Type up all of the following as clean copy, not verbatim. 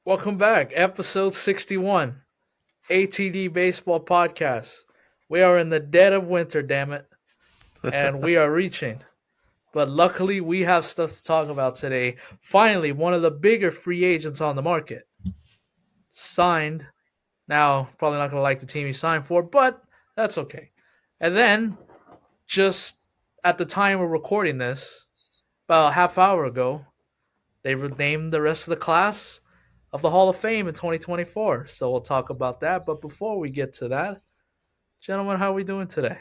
Welcome back, episode 61, ATD Baseball Podcast. We are in the dead of winter, damn it, and we are reaching. But luckily, we have stuff to talk about today. Finally, one of the bigger free agents on the market signed. Now, probably not going to like the team he signed for, but that's okay. And then, just at the time we're recording this, about a half hour ago, they named the rest of the class of the Hall of Fame in 2024. So we'll talk about that. But before we get to that, gentlemen, how are we doing today?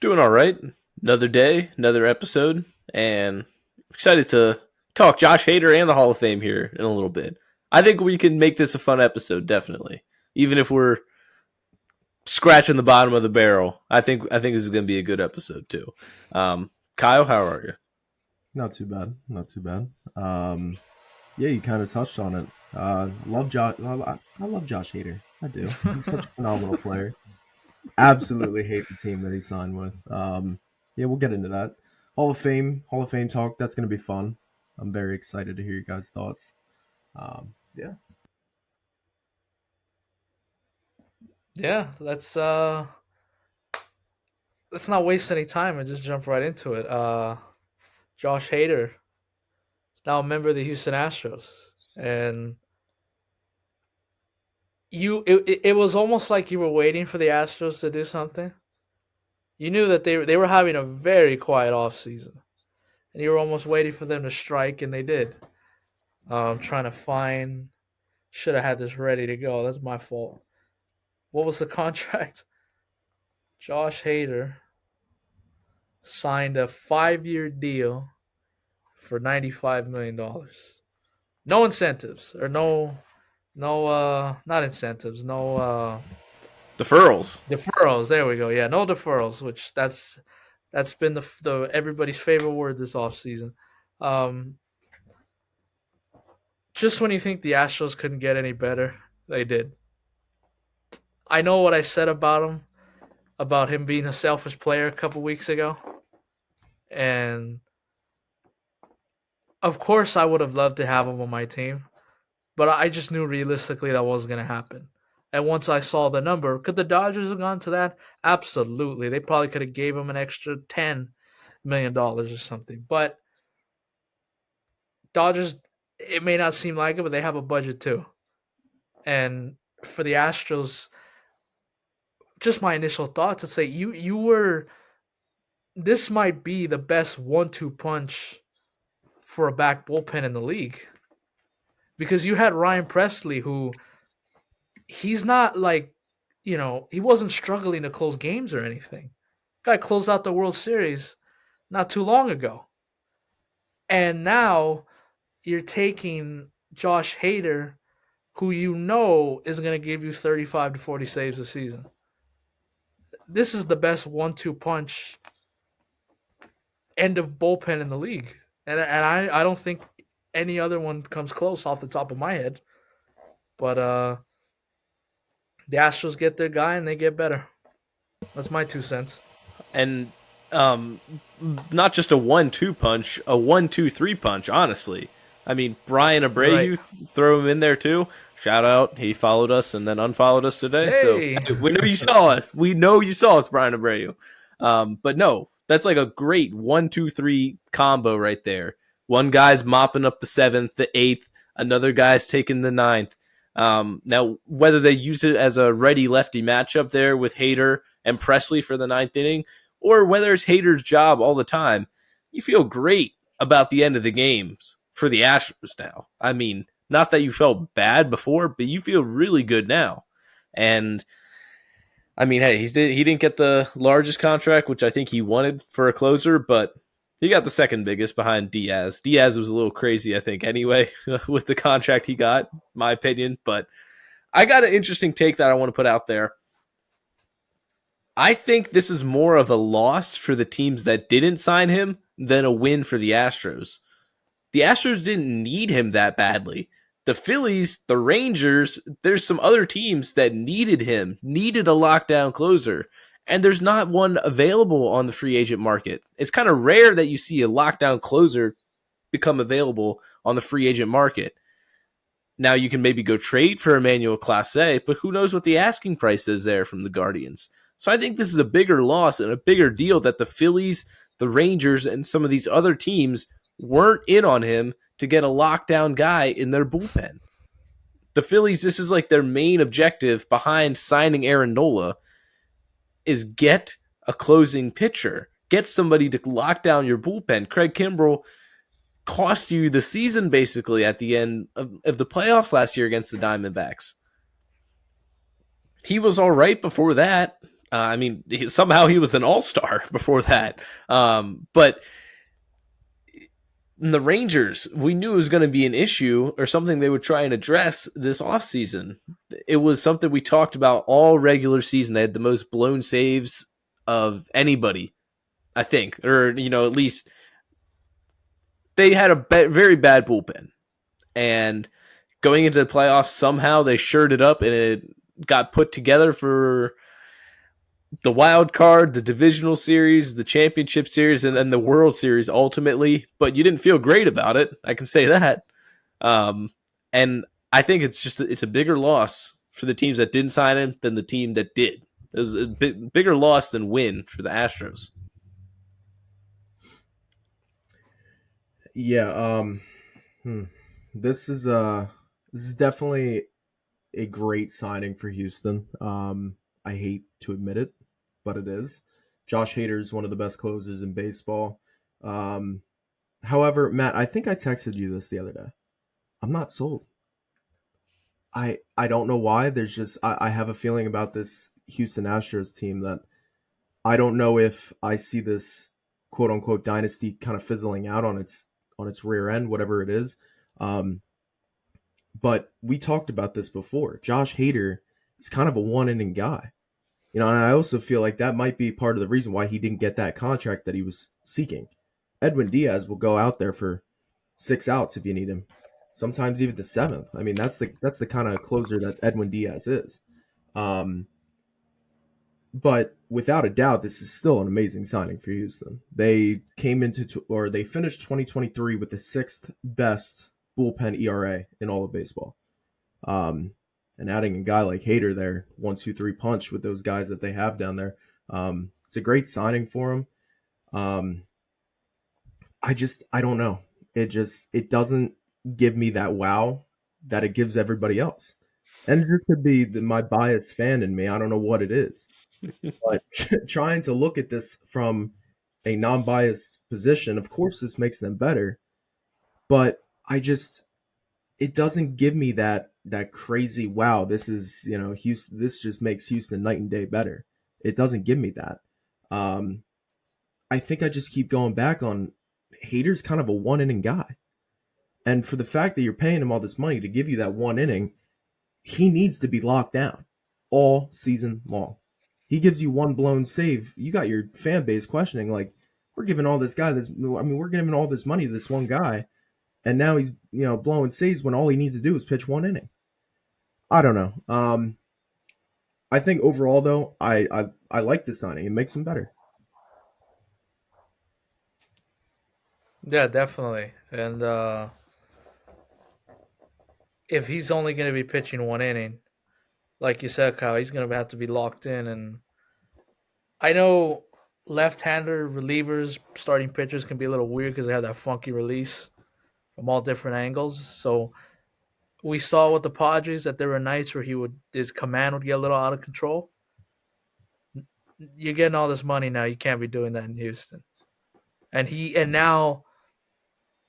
Doing all right. Another day, another episode, and excited to talk Josh Hader and the Hall of Fame here in a little bit. I think we can make this a fun episode, definitely. Even if we're scratching the bottom of the barrel, I think this is going to be a good episode too. Kyle, how are you? Not too bad. Not too bad. Yeah, you kind of touched on it. Love Josh. I love Josh Hader. I do. He's such a phenomenal player. Absolutely hate the team that he signed with. Yeah, we'll get into that. Hall of Fame talk. That's gonna be fun. I'm very excited to hear you guys' thoughts. Yeah. Yeah, let's not waste any time and just jump right into it. Josh Hader is now a member of the Houston Astros, and it was almost like you were waiting for the Astros to do something. You knew that they were having a very quiet off season, and you were almost waiting for them to strike, and they did. Trying to find, should have had this ready to go. That's my fault. What was the contract? Josh Hader signed a 5-year deal for $95 million. No incentives or not incentives, no Deferrals. deferrals. There we go. Yeah, no deferrals, which that's been the everybody's favorite word this offseason. Um, just when you think the Astros couldn't get any better, they did. I know what I said about him being a selfish player a couple weeks ago, and of course I would have loved to have him on my team, but I just knew realistically that wasn't going to happen. And once I saw the number, could the Dodgers have gone to that? Absolutely. They probably could have gave him an extra $10 million or something. But Dodgers, it may not seem like it, but they have a budget too. And for the Astros, just my initial thoughts to say you were, this might be the best 1-2 punch for a back bullpen in the league, because you had Ryan Presley, who he's not like, he wasn't struggling to close games or anything. Guy closed out the World Series not too long ago. And now you're taking Josh Hader, who is going to give you 35 to 40 saves a season. This is the best 1-2 punch end of bullpen in the league. And I don't think any other one comes close off the top of my head. But the Astros get their guy and they get better. That's my 2 cents. And not just a 1-2 punch, a 1-2-3 punch, honestly. I mean, Brian Abreu, Right. throw him in there too. Shout out. He followed us and then unfollowed us today. Hey. So we know you saw us. We know you saw us, Brian Abreu. But no, that's like a great 1-2-3 combo right there. One guy's mopping up the 7th, the 8th. Another guy's taking the 9th. Now, whether they use it as a righty-lefty matchup there with Hader and Presley for the 9th inning, or whether it's Hader's job all the time, you feel great about the end of the games for the Astros now. I mean, not that you felt bad before, but you feel really good now. And I mean, hey, he didn't get the largest contract, which I think he wanted for a closer, but he got the second biggest behind Diaz. Diaz was a little crazy, I think, anyway, with the contract he got, my opinion. But I got an interesting take that I want to put out there. I think this is more of a loss for the teams that didn't sign him than a win for the Astros. The Astros didn't need him that badly. The Phillies, the Rangers, there's some other teams that needed him, needed a lockdown closer, and there's not one available on the free agent market. It's kind of rare that you see a lockdown closer become available on the free agent market. Now you can maybe go trade for Emmanuel Clase, but who knows what the asking price is there from the Guardians. So I think this is a bigger loss and a bigger deal that the Phillies, the Rangers, and some of these other teams weren't in on him to get a lockdown guy in their bullpen. The Phillies, this is like their main objective behind signing Aaron Nola, is get a closing pitcher. Get somebody to lock down your bullpen. Craig Kimbrell cost you the season basically at the end of the playoffs last year against the Diamondbacks. He was all right before that. Somehow he was an all-star before that. But the Rangers, we knew it was going to be an issue or something they would try and address this offseason. It was something we talked about all regular season. They had the most blown saves of anybody, I think. Or, at least they had a very bad bullpen. And going into the playoffs, somehow they shored it up and it got put together for the wild card, the divisional series, the championship series, and then the World Series ultimately. But you didn't feel great about it. I can say that. And I think it's a bigger loss for the teams that didn't sign him than the team that did. It was a bigger loss than win for the Astros. Yeah. This is definitely a great signing for Houston. I hate to admit it, but it is. Josh Hader is one of the best closers in baseball. However, Matt, I think I texted you this the other day. I'm not sold. I don't know why. I have a feeling about this Houston Astros team that I don't know if I see this quote unquote dynasty kind of fizzling out on its rear end, whatever it is. But we talked about this before. Josh Hader is kind of a one-inning guy. And I also feel like that might be part of the reason why he didn't get that contract that he was seeking. Edwin Diaz will go out there for 6 outs if you need him. Sometimes even the 7th. I mean, that's the kind of closer that Edwin Diaz is. But without a doubt, this is still an amazing signing for Houston. They they finished 2023 with the 6th best bullpen ERA in all of baseball. And adding a guy like Hader there, 1-2-3 punch with those guys that they have down there. It's a great signing for him. I don't know. It doesn't give me that wow that it gives everybody else. And it just could be my biased fan in me. I don't know what it is. But trying to look at this from a non-biased position, of course this makes them better. But it doesn't give me that crazy wow. This is Houston. This just makes Houston night and day better. It doesn't give me that. I think I just keep going back on Hader's kind of a one inning guy, and for the fact that you're paying him all this money to give you that one inning, he needs to be locked down all season long. He gives you one blown save. You got your fan base questioning like, we're giving all this guy we're giving all this money to this one guy. And now he's, blowing saves when all he needs to do is pitch one inning. I don't know. I think overall, though, I like this signing. It makes him better. Yeah, definitely. And if he's only going to be pitching one inning, like you said, Kyle, he's going to have to be locked in. And I know left-hander relievers, starting pitchers can be a little weird because they have that funky release from all different angles. So we saw with the Padres that there were nights where his command would get a little out of control. You're getting all this money now. You can't be doing that in Houston. And now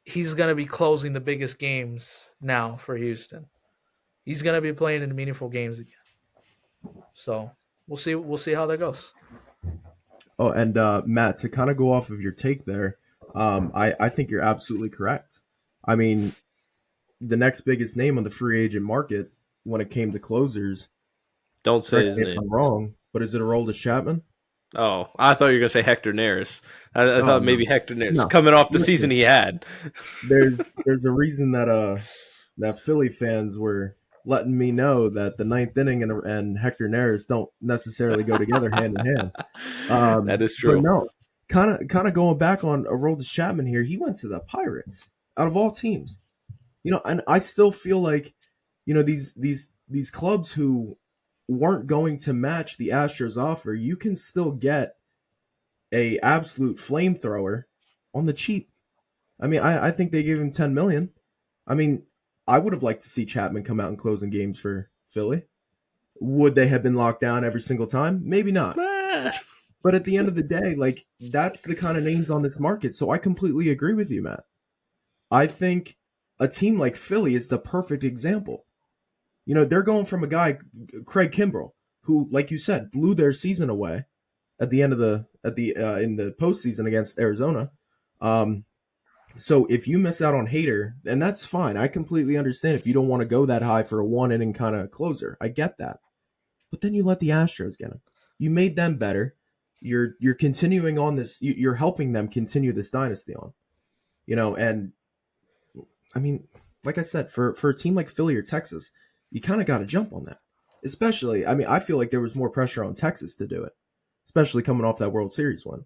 he's going to be closing the biggest games now for Houston. He's going to be playing in meaningful games again. So we'll see how that goes. Oh, and Matt, to kind of go off of your take there, I think you're absolutely correct. I mean, the next biggest name on the free agent market when it came to closers. Don't say his name. If I'm wrong, but is it Aroldis Chapman? Oh, I thought you were going to say Hector Neris. I thought maybe Hector Neris coming off the season he had. There's a reason that Philly fans were letting me know that the 9th inning and Hector Neris don't necessarily go together hand in hand. That is true. But no, kind of going back on Aroldis Chapman here, he went to the Pirates out of all teams. And I still feel like these clubs who weren't going to match the Astros offer, you can still get a absolute flamethrower on the cheap. I mean, I think they gave him 10 million. I mean, I would have liked to see Chapman come out and close in games for Philly. Would they have been locked down every single time? Maybe not. But at the end of the day, like, that's the kind of names on this market. So I completely agree with you, Matt. I think a team like Philly is the perfect example. They're going from a guy, Craig Kimbrell, who, like you said, blew their season away at the end of in the postseason against Arizona. So if you miss out on Hader, and that's fine. I completely understand if you don't want to go that high for a one inning kind of closer. I get that. But then you let the Astros get him. You made them better. You're continuing on this. You're helping them continue this dynasty on. And I mean, like I said, for a team like Philly or Texas, you kind of got to jump on that. Especially, I mean, I feel like there was more pressure on Texas to do it, especially coming off that World Series win.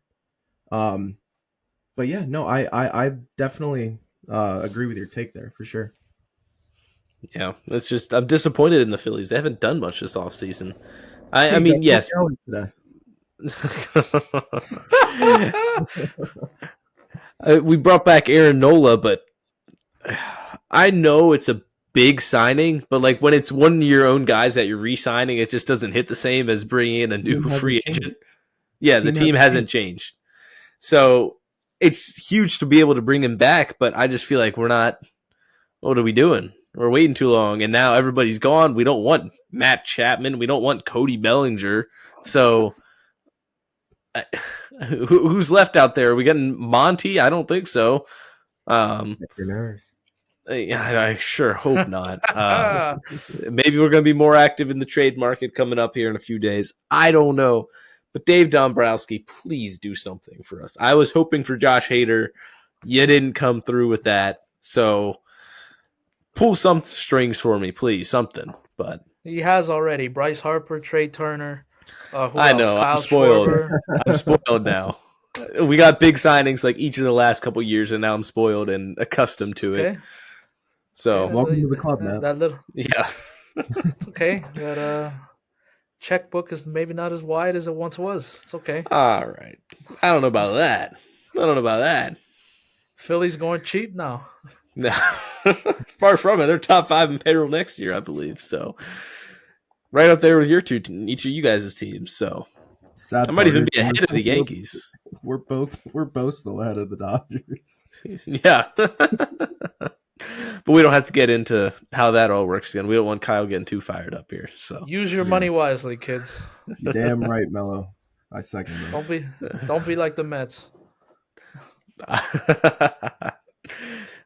But yeah, no, I definitely agree with your take there for sure. Yeah, it's just I'm disappointed in the Phillies. They haven't done much this offseason. I mean, yes. We brought back Aaron Nola, but I know it's a big signing, but like when it's one of your own guys that you're re-signing, it just doesn't hit the same as bringing in a new free agent. Yeah, the team hasn't changed. So it's huge to be able to bring him back, but I just feel like we're not. What are we doing? We're waiting too long, and now everybody's gone. We don't want Matt Chapman. We don't want Cody Bellinger. So who's left out there? Are we getting Monty? I don't think so. I sure hope not. Maybe we're going to be more active in the trade market coming up here in a few days. I don't know. But Dave Dombrowski, please do something for us. I was hoping for Josh Hader. You didn't come through with that. So pull some strings for me, please. Something. But he has already. Bryce Harper, Trey Turner. I know. I'm spoiled. I'm spoiled now. We got big signings like each of the last couple years, and now I'm spoiled and accustomed to it. So welcome to the club, man. Yeah. It's okay. That checkbook is maybe not as wide as it once was. It's okay. All right. I don't know about that. Philly's going cheap now. No. Far from it. They're top 5 in payroll next year, I believe. So right up there with your each of you guys' teams. So I might even be ahead of the Yankees. We're both still ahead of the Dodgers. Yeah. But we don't have to get into how that all works again. We don't want Kyle getting too fired up here. So use your money wisely, kids. You're damn right, Melo. I second that. Don't be like the Mets.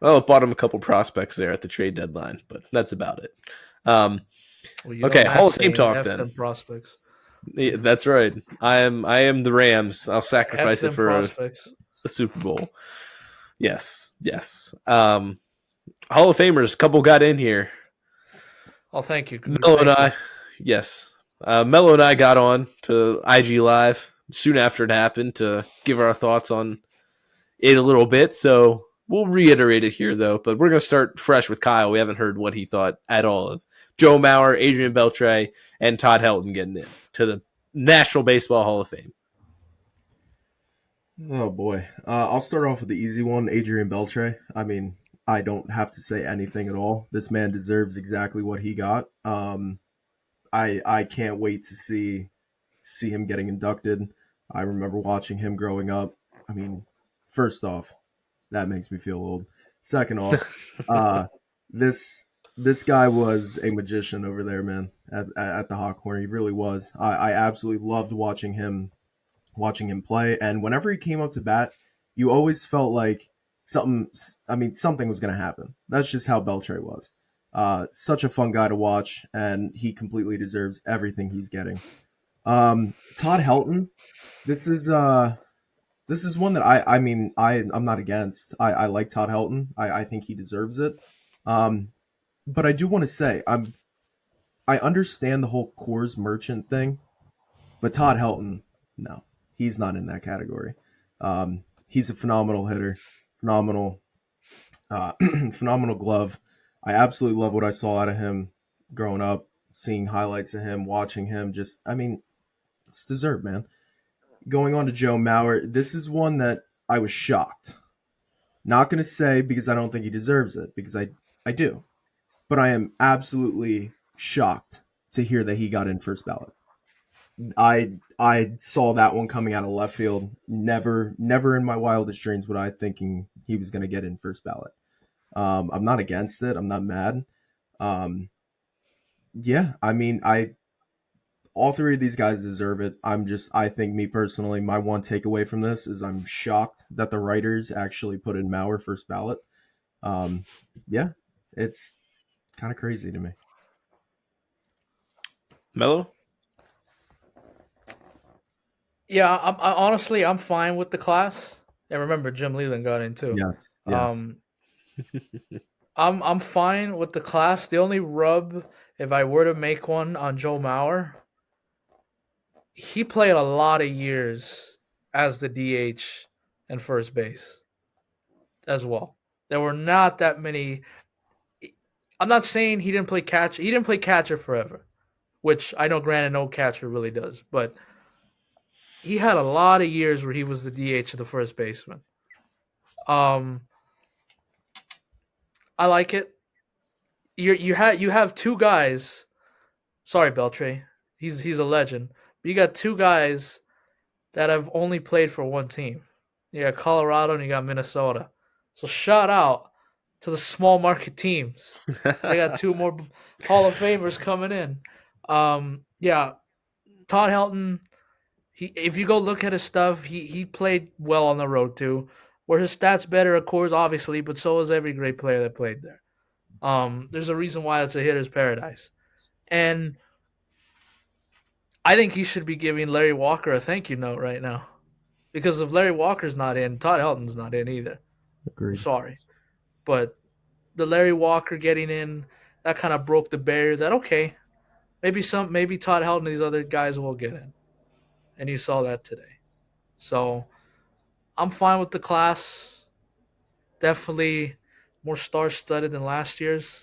Well, bought him a couple prospects there at the trade deadline, but that's about it. Okay, Hall of Fame talk then. Prospects. Yeah, that's right. I am the Rams. I'll sacrifice it for a Super Bowl. Yes. Hall of Famers, a couple got in here. Oh, thank you. Melo and I, yes. Melo and I got on to IG Live soon after it happened to give our thoughts on it a little bit. So we'll reiterate it here, though. But we're going to start fresh with Kyle. We haven't heard what he thought at all of Joe Mauer, Adrian Beltre, and Todd Helton getting in to the National Baseball Hall of Fame. Oh, boy. I'll start off with the easy one, Adrian Beltre. I mean, I don't have to say anything at all. This man deserves exactly what he got. I can't wait to see him getting inducted. I remember watching him growing up. I mean, first off, that makes me feel old. Second off, this guy was a magician over there, man, at the hot corner. He really was. I absolutely loved watching him play. And whenever he came up to bat, you always felt like something was going to happen. That's just how Beltre was. Such a fun guy to watch, and he completely deserves everything he's getting. Todd Helton, this is one that I'm not against. I like Todd Helton. I think he deserves it. But I do want to say I understand the whole Coors Merchant thing, but Todd Helton, no, he's not in that category. He's a phenomenal hitter, phenomenal glove. I absolutely love what I saw out of him growing up, seeing highlights of him, watching him. Just, I mean, it's deserved, man. Going on to Joe Mauer, this is one that I was shocked. Not going to say because I don't think he deserves it, because I do. But I am absolutely shocked to hear that he got in first ballot. I saw that one coming out of left field. Never in my wildest dreams would I thinking he was going to get in first ballot. I'm not against it. I'm not mad. Yeah, I mean, all three of these guys deserve it. I think me personally, my one takeaway from this is I'm shocked that the writers actually put in Mauer first ballot. Yeah, it's kind of crazy to me. Melo? Yeah, honestly, I'm fine with the class. And remember, Jim Leland got in too. Yes. I'm fine with the class. The only rub, if I were to make one on Joe Mauer, he played a lot of years as the DH and first base as well. There were not that many. I'm not saying he didn't play catcher. He didn't play catcher forever, which I know, granted, no catcher really does. But he had a lot of years where he was the DH of the first baseman. I like it. You have two guys. Sorry, Beltre. He's a legend. But you got two guys that have only played for one team. You got Colorado and you got Minnesota. So shout out to the small market teams. They got two more Hall of Famers coming in. Yeah, Todd Helton. If you go look at his stuff, he played well on the road too. Were his stats better, of course, obviously, but so is every great player that played there. There's a reason why it's a hitter's paradise. And I think he should be giving Larry Walker a thank you note right now. Because if Larry Walker's not in, Todd Helton's not in either. Agreed. Sorry. But the Larry Walker getting in, that kind of broke the barrier that, okay, maybe Todd Helton and these other guys will get in. And you saw that today. So I'm fine with the class. Definitely more star-studded than last year's.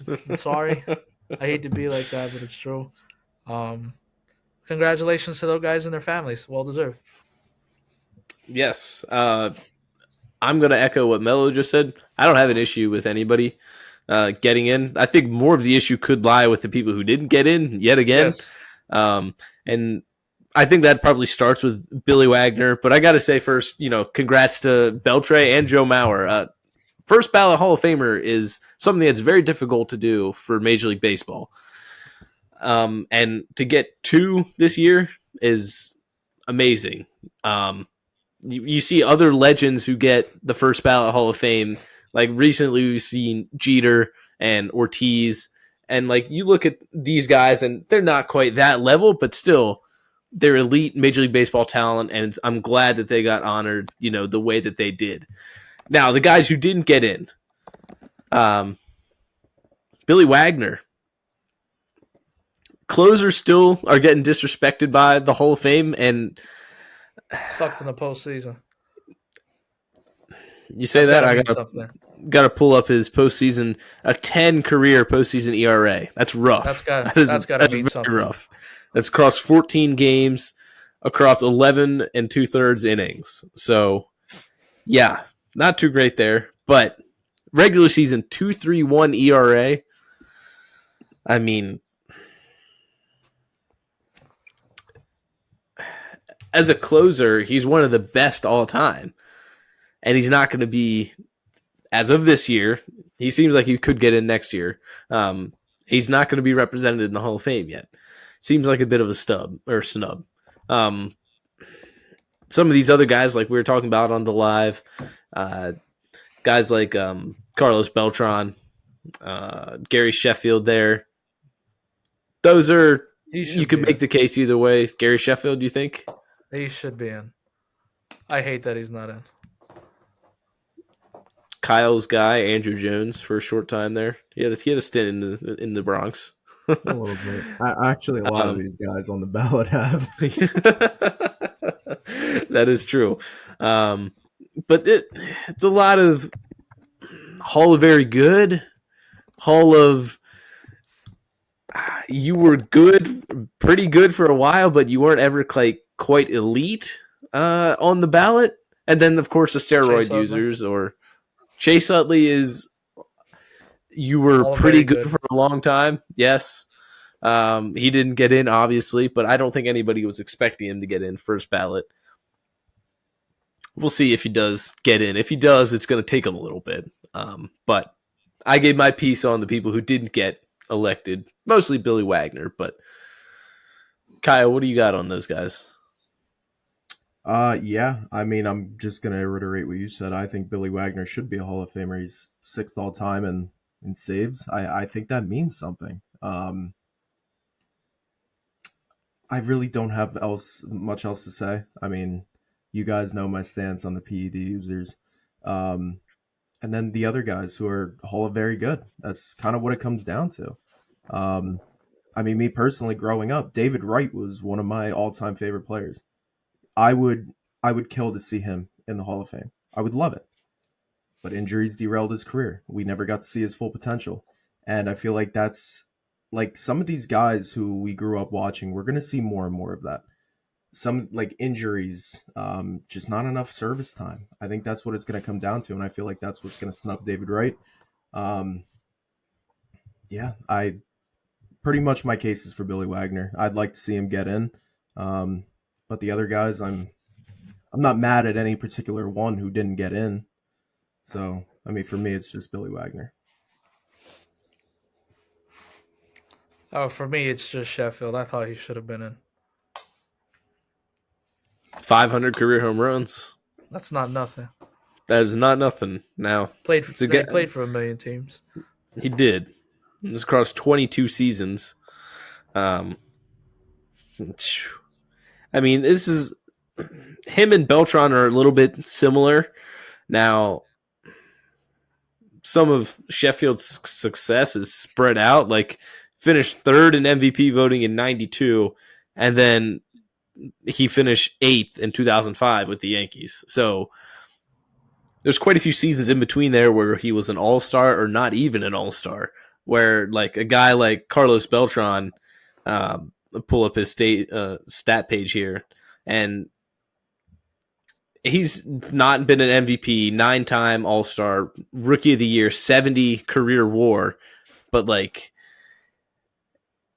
I'm sorry. I hate to be like that, but it's true. Congratulations to those guys and their families. Well deserved. Yes. I'm going to echo what Melo just said. I don't have an issue with anybody getting in. I think more of the issue could lie with the people who didn't get in yet again. Yes. And I think that probably starts with Billy Wagner. But I got to say first, congrats to Beltre and Joe Mauer. First ballot Hall of Famer is something that's very difficult to do for Major League Baseball. And to get two this year is amazing. You see other legends who get the first ballot Hall of Fame. Like recently we've seen Jeter and Ortiz. And like you look at these guys and they're not quite that level, but still they're elite Major League Baseball talent. And I'm glad that they got honored, the way that they did. Now, the guys who didn't get in, Billy Wagner. Closers still are getting disrespected by the Hall of Fame and sucked in the postseason. You say that? I got to pull up his postseason, a 10 career postseason ERA. That's rough. That's got to be something rough. That's across 14 games, across 11 and 2/3 innings. So, yeah, not too great there. But regular season 2.31 ERA. I mean, as a closer, he's one of the best all time. And he's not going to be, as of this year, he seems like he could get in next year. He's not going to be represented in the Hall of Fame yet. Seems like a bit of a snub. Some of these other guys, like we were talking about on the live, guys like Carlos Beltran, Gary Sheffield there. Those are, you could make the case either way. Gary Sheffield, do you think? He should be in. I hate that he's not in. Kyle's guy, Andrew Jones, for a short time there. He had a stint in the Bronx. A little bit. Actually, a lot of these guys on the ballot have. That is true. But it's a lot of Hall of Very Good, Hall of you were good, pretty good for a while, but you weren't ever like quite elite on the ballot. And then, of course, the Chase steroid Utley, users or Chase Utley is you were all pretty very good good. for a long time. Yes. He didn't get in, obviously, but I don't think anybody was expecting him to get in first ballot. We'll see if he does get in. If he does, it's going to take him a little bit. But I gave my piece on the people who didn't get elected, mostly Billy Wagner. But Kyle, what do you got on those guys? Yeah. I mean, I'm just gonna reiterate what you said. I think Billy Wagner should be a Hall of Famer. He's sixth all time in saves. I think that means something. I really don't have much else to say. I mean, you guys know my stance on the PED users. Um, and then the other guys who are Hall of very good. That's kind of what it comes down to. Um, I mean, me personally, growing up, David Wright was one of my all-time favorite players. I would I would kill to see him in the Hall of Fame. I would love it. But injuries derailed his career. We never got to see his full potential. And I feel like that's like some of these guys who we grew up watching, we're going to see more and more of that. Some like injuries, just not enough service time. I think that's what it's going to come down to. And I feel like that's what's going to snub David Wright. Um, yeah, I pretty much my case is for Billy Wagner. I'd like to see him get in. Um, but the other guys, I'm not mad at any particular one who didn't get in. So, I mean, for me, it's just Billy Wagner. Oh, for me, it's just Sheffield. I thought he should have been in. 500 career home runs. That's not nothing. That is not nothing. Now, Played. it's a He played for a million teams. He did. It was across 22 seasons. I mean, this is him and Beltran are a little bit similar. Now, some of Sheffield's success is spread out. Like, finished third in MVP voting in '92, and then he finished eighth in 2005 with the Yankees. So there's quite a few seasons in between there where he was an all-star or not even an all-star, where like a guy like Carlos Beltran, pull up his stat page here, and he's not been an MVP, 9-time all-star, rookie of the year, 70 career WAR, but like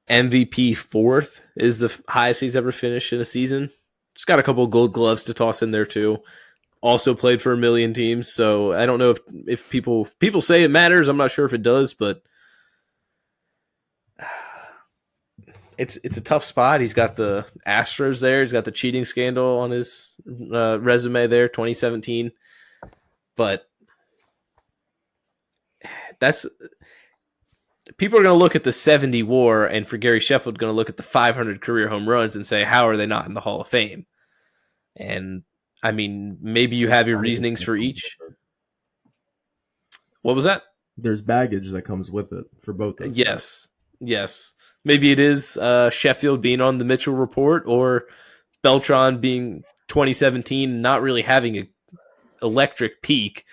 MVP fourth is the highest he's ever finished in a season. Just got a couple of gold gloves to toss in there too. Also played for a million teams, so I don't know if people say it matters. I'm not sure if it does, but it's a tough spot. He's got the Astros there. He's got the cheating scandal on his resume there, 2017. But that's people are going to look at the 70 WAR, and for Gary Sheffield, going to look at the 500 career home runs and say, how are they not in the Hall of Fame? And I mean, maybe you have your reasonings for each. What was that? There's baggage that comes with it for both of them. Yes. Maybe it is Sheffield being on the Mitchell report, or Beltran being 2017, not really having an electric peak.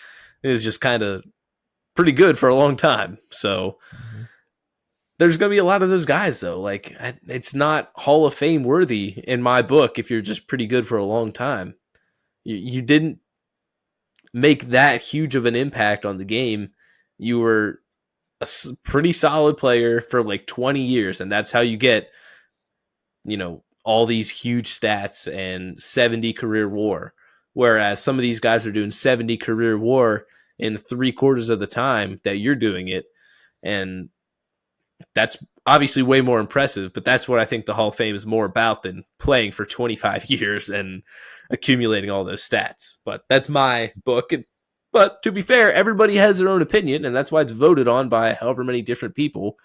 It is just kind of pretty good for a long time. So there's going to be a lot of those guys, though. Like, it's not Hall of Fame worthy in my book if you're just pretty good for a long time. You didn't make that huge of an impact on the game. You were a pretty solid player for like 20 years, and that's how you get, all these huge stats and 70 career WAR. Whereas some of these guys are doing 70 career WAR in 3/4 of the time that you're doing it. And that's obviously way more impressive, but that's what I think the Hall of Fame is more about than playing for 25 years and accumulating all those stats. But that's my book. But to be fair, everybody has their own opinion, and that's why it's voted on by however many different people,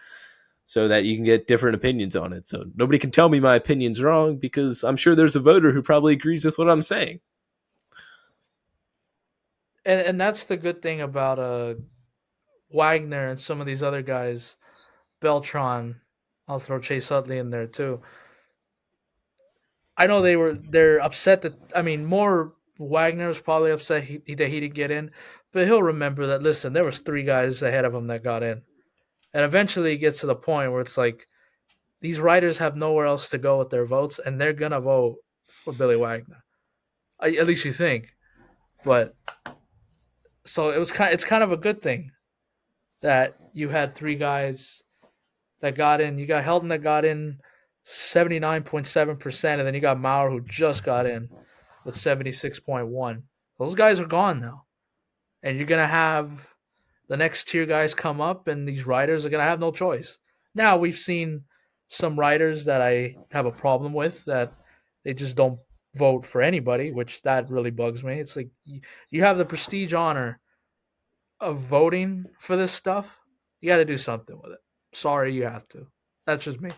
so that you can get different opinions on it. So nobody can tell me my opinion's wrong, because I'm sure there's a voter who probably agrees with what I'm saying. And that's the good thing about Wagner and some of these other guys. Beltran, I'll throw Chase Utley in there too. I know they're upset that, I mean, more Wagner was probably upset that he didn't get in, but he'll remember that, listen, there was 3 guys ahead of him that got in. And eventually it gets to the point where it's like, these writers have nowhere else to go with their votes, and they're gonna vote for Billy Wagner. At least you think. But so it's kind of a good thing that you had three guys that got in. You got Helton that got in 79.7%, and then you got Maurer who just got in with 76.1. Those guys are gone now. And you're gonna have the next tier guys come up, and these writers are gonna have no choice. Now we've seen some writers that I have a problem with that they just don't vote for anybody, which that really bugs me. It's like you have the prestige honor of voting for this stuff. You got to do something with it. Sorry, you have to. That's just me.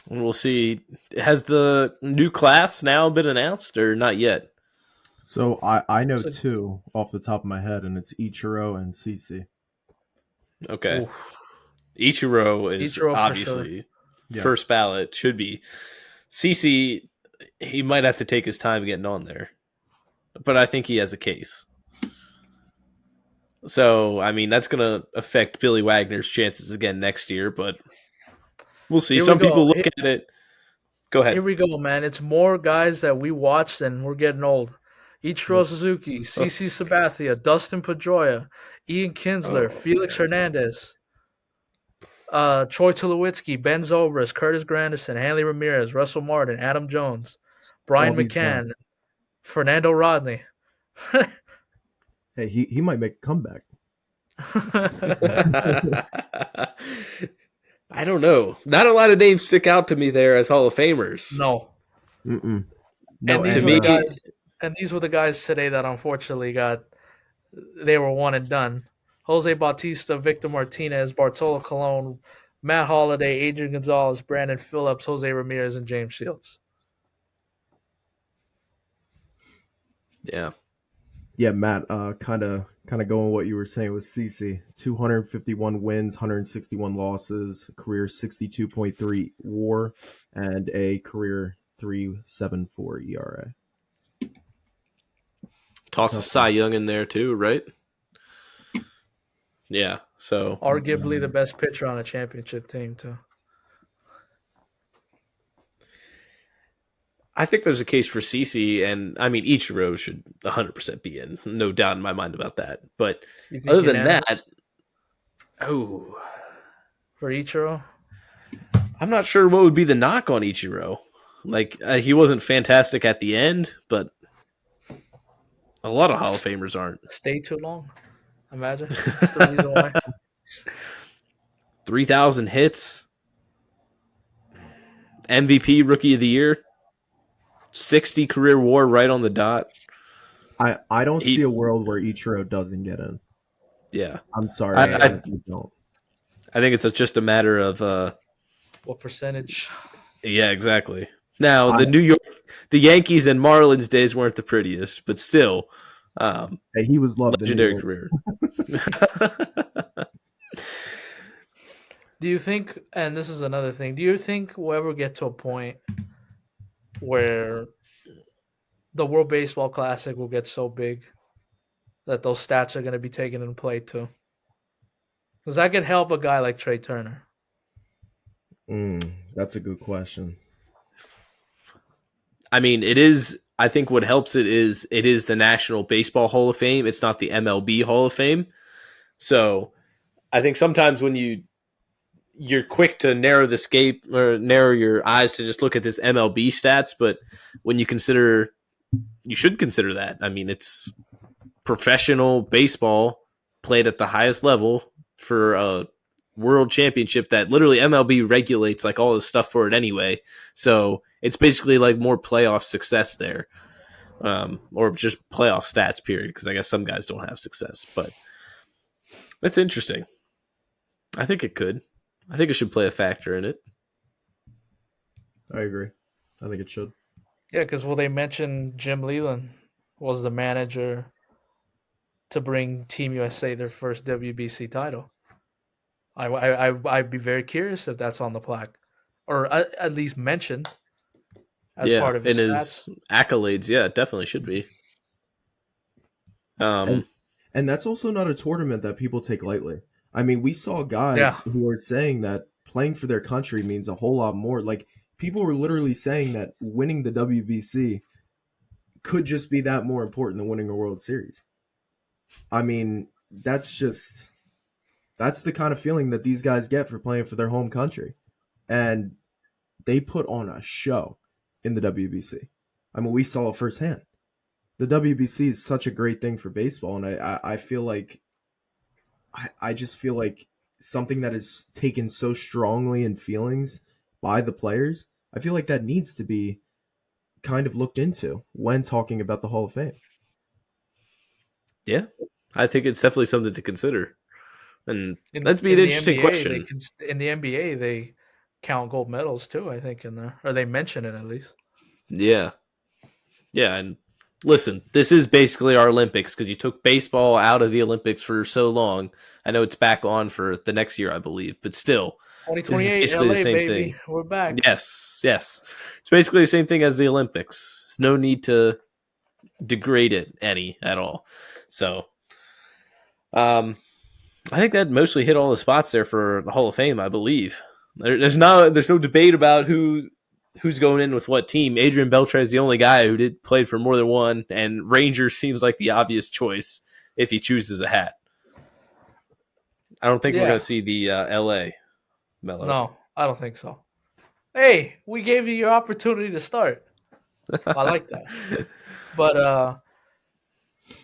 And we'll see. Has the new class now been announced or not yet? So I know two off the top of my head, and it's Ichiro and CC. Okay. Oof. Ichiro is Ichiro for obviously Yes. first ballot, should be. CC, he might have to take his time getting on there. But I think he has a case. So, I mean, that's going to affect Billy Wagner's chances again next year, but we'll see. Some people look at it. Go ahead. Here we go, man. It's more guys that we watched and we're getting old. Ichiro Suzuki, CC Sabathia, Dustin Pedroia, Ian Kinsler, Felix Hernandez, Troy Tulowitzki, Ben Zobrist, Curtis Granderson, Hanley Ramirez, Russell Martin, Adam Jones, Brian All these McCann, guys. Fernando Rodney. Hey, he might make a comeback. I don't know. Not a lot of names stick out to me there as Hall of Famers. No. Mm-mm. And these to were me, the guys. And these were the guys today that unfortunately they were one and done. Jose Bautista, Victor Martinez, Bartolo Colon, Matt Holliday, Adrian Gonzalez, Brandon Phillips, Jose Ramirez, and James Shields. Yeah. Yeah, Matt, kind of going what you were saying with CC. 251 wins, 161 losses, career 62.3 WAR, and a career 3.74 ERA. Toss a Cy Young in there too, right? Yeah. So Arguably the best pitcher on a championship team too. I think there's a case for CC, and I mean Ichiro should 100% be in, no doubt in my mind about that. But other than that, for Ichiro, I'm not sure what would be the knock on Ichiro. Like he wasn't fantastic at the end, but a lot of Hall of Famers aren't. Stay too long. Imagine that's the reason why. 3,000 hits, MVP Rookie of the Year, 60 career WAR right on the dot. I don't see a world where Ichiro doesn't get in. Yeah, I'm sorry, I don't. I think it's just a matter of what percentage. Yeah, exactly. Now the Yankees and Marlins days weren't the prettiest, but still, hey, he was loved. Legendary career. Do you think? And this is another thing. Do you think we'll ever get to a point where the World Baseball Classic will get so big that those stats are going to be taken into play too? Because that could help a guy like Trey Turner. That's a good question. I mean, it is. I think what helps it is the National Baseball Hall of Fame. It's not the MLB Hall of Fame. So I think sometimes when you're quick to narrow the scope or narrow your eyes to just look at this MLB stats, but when you should consider that. I mean, it's professional baseball played at the highest level for a world championship that literally MLB regulates like all the stuff for it anyway. So it's basically like more playoff success there, or just playoff stats period. Because I guess some guys don't have success, but that's interesting. I think it could. I think it should play a factor in it. I agree. I think it should. Yeah, because they mentioned Jim Leland was the manager to bring Team USA their first WBC title. I'd be very curious if that's on the plaque, or at least mentioned as part of his accolades. Yeah, it definitely should be. And that's also not a tournament that people take lightly. I mean, we saw guys who were saying that playing for their country means a whole lot more. Like, people were literally saying that winning the WBC could just be that more important than winning a World Series. I mean, that's the kind of feeling that these guys get for playing for their home country. And they put on a show in the WBC. I mean, we saw it firsthand. The WBC is such a great thing for baseball, and I feel like I just feel like something that is taken so strongly in feelings by the players, I feel like that needs to be kind of looked into when talking about the Hall of Fame. Yeah, I think it's definitely something to consider. And that'd be in an the interesting NBA, question. in the NBA, they count gold medals too. I think in there, or they mention it at least. Yeah. Yeah, and listen, this is basically our Olympics because you took baseball out of the Olympics for so long. I know it's back on for the next year, I believe, but still, this is 2028 basically the LA same baby, thing. we're back. Yes, yes. It's basically the same thing as the Olympics. There's no need to degrade it any at all. So, I think that mostly hit all the spots there for the Hall of Fame, I believe. There's no debate about who's going in with what team. Adrian Beltre is the only guy who did played for more than one, and Rangers seems like the obvious choice if he chooses a hat. I don't think we're Yeah, going to see the LA Melo. no, I don't think so. Hey, we gave you your opportunity to start. I like that. But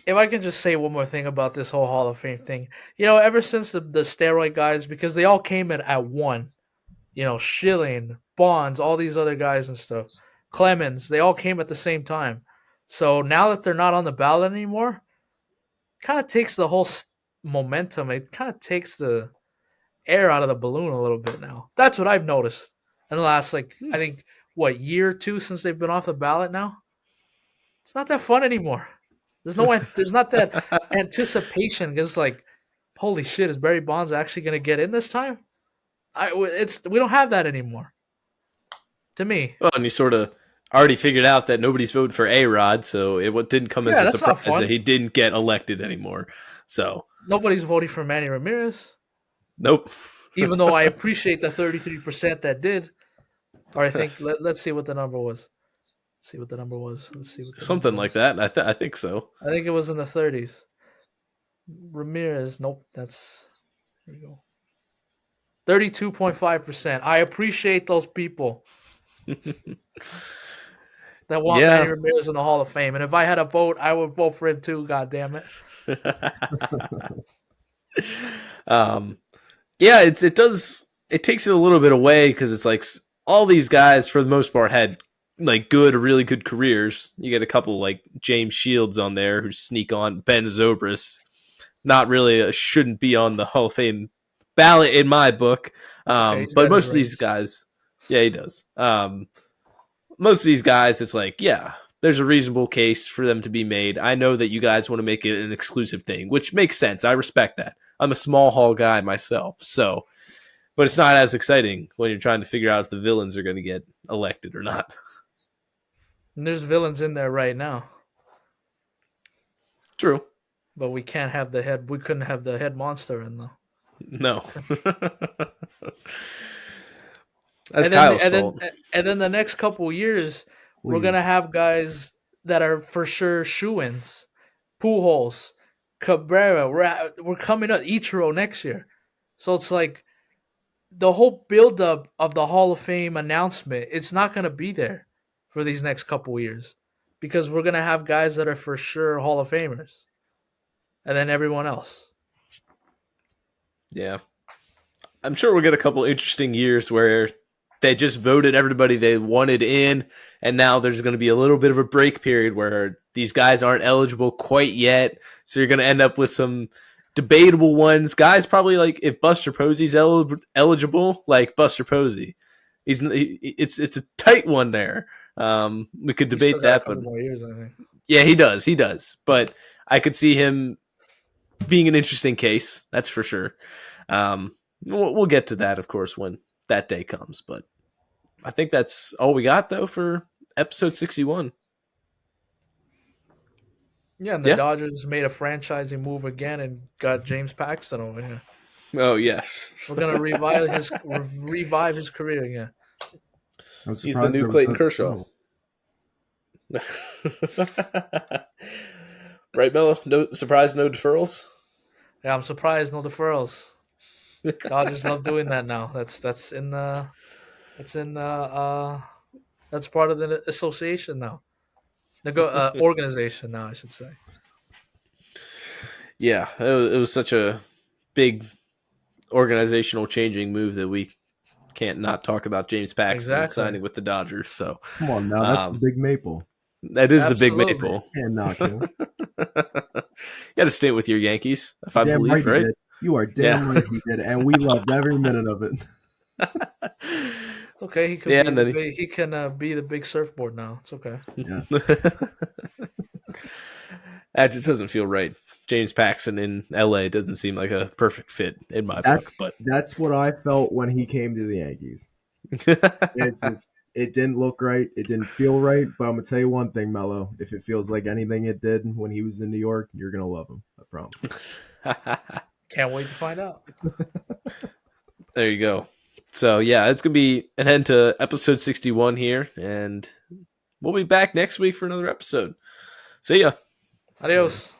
if I can just say one more thing about this whole Hall of Fame thing, ever since the steroid guys, because they all came in at one, Schilling, Bonds, all these other guys and stuff, Clemens, they all came at the same time. So now that they're not on the ballot anymore, kind of takes the whole momentum. It kind of takes the air out of the balloon a little bit now. That's what I've noticed in the last, I think, year or two since they've been off the ballot now. It's not that fun anymore. There's not that anticipation. It's like, holy shit, is Barry Bonds actually going to get in this time? We don't have that anymore. To me, Well, and you sort of already figured out that nobody's voting for A-Rod, so it didn't come as yeah, a that's not surprise that fun. he didn't get elected anymore. So, Nobody's voting for Manny Ramirez, nope. even though I appreciate the 33% that did. Or I think let's see what the number was. Let's see what the number was. Something like that. I think so. I think it was in the 30s. Ramirez, nope, that's there you go. 32.5%. I appreciate those people that want Manny Yeah. Ramirez in the Hall of Fame. And if I had a vote, I would vote for him too, god damn it. Yeah, it does. It takes it a little bit away because it's like all these guys, for the most part, had like really good careers. You get a couple like James Shields on there who sneak on. Ben Zobrist, not really shouldn't be on the Hall of Fame ballot in my book. Okay, he's But got his most of these rings. guys, yeah, he does. Most of these guys, it's like, yeah, there's a reasonable case for them to be made. I know that you guys want to make it an exclusive thing, which makes sense. I respect that. I'm a small hall guy myself, so, but it's not as exciting when you're trying to figure out if the villains are going to get elected or not. And there's villains in there right now. True. But we can't have the head. We couldn't have the head monster in though. No. That's and Kyle's then, fault. and then the next couple of years, we're Please. gonna have guys that are for sure shoo-ins. Pujols, Cabrera. We're coming up Ichiro next year, so it's like the whole buildup of the Hall of Fame announcement. It's not gonna be there for these next couple of years because we're gonna have guys that are for sure Hall of Famers, and then everyone else. Yeah. I'm sure we'll get a couple interesting years where they just voted everybody they wanted in, and now there's going to be a little bit of a break period where these guys aren't eligible quite yet. So you're going to end up with some debatable ones. Guys probably like if Buster Posey's eligible, like Buster Posey. It's a tight one there. We could He's still debate got a that, but couple more years, I think. yeah, he does. But I could see him being an interesting case. That's for sure. We'll get to that, of course, when that day comes. But I think that's all we got, though, for episode 61. Yeah, and the Yeah. Dodgers made a franchising move again and got James Paxton over here. Oh yes, We're gonna revive his career again. I'm he's the surprised new there was Clayton no Kershaw. deferral. Right, Melo? No surprise, no deferrals. Yeah, I'm surprised no deferrals. Dodgers love doing that now. That's in the that's in that's part of the association now. Organization now, I should say. Yeah, it was such a big organizational changing move that we can't not talk about James Paxton Exactly. signing with the Dodgers. So Come on now, that's the big maple. that is the big Absolutely. maple. Can't knock him. You got to stay with your Yankees, if I Damn right believe, he right? did. You are damn Yeah. right he did, and we loved every minute of it. It's okay. He could Yeah, be and the then big, he can be the big surfboard now. It's okay. Yes. That just doesn't feel right. James Paxton in LA doesn't seem like a perfect fit in my book, but That's what I felt when he came to the Yankees. It didn't look right. It didn't feel right. But I'm gonna tell you one thing, Melo. If it feels like anything it did when he was in New York, you're gonna love him. I promise. Can't wait to find out. There you go. So yeah, it's gonna be an end to episode 61 here, and we'll be back next week for another episode. See ya. Adios.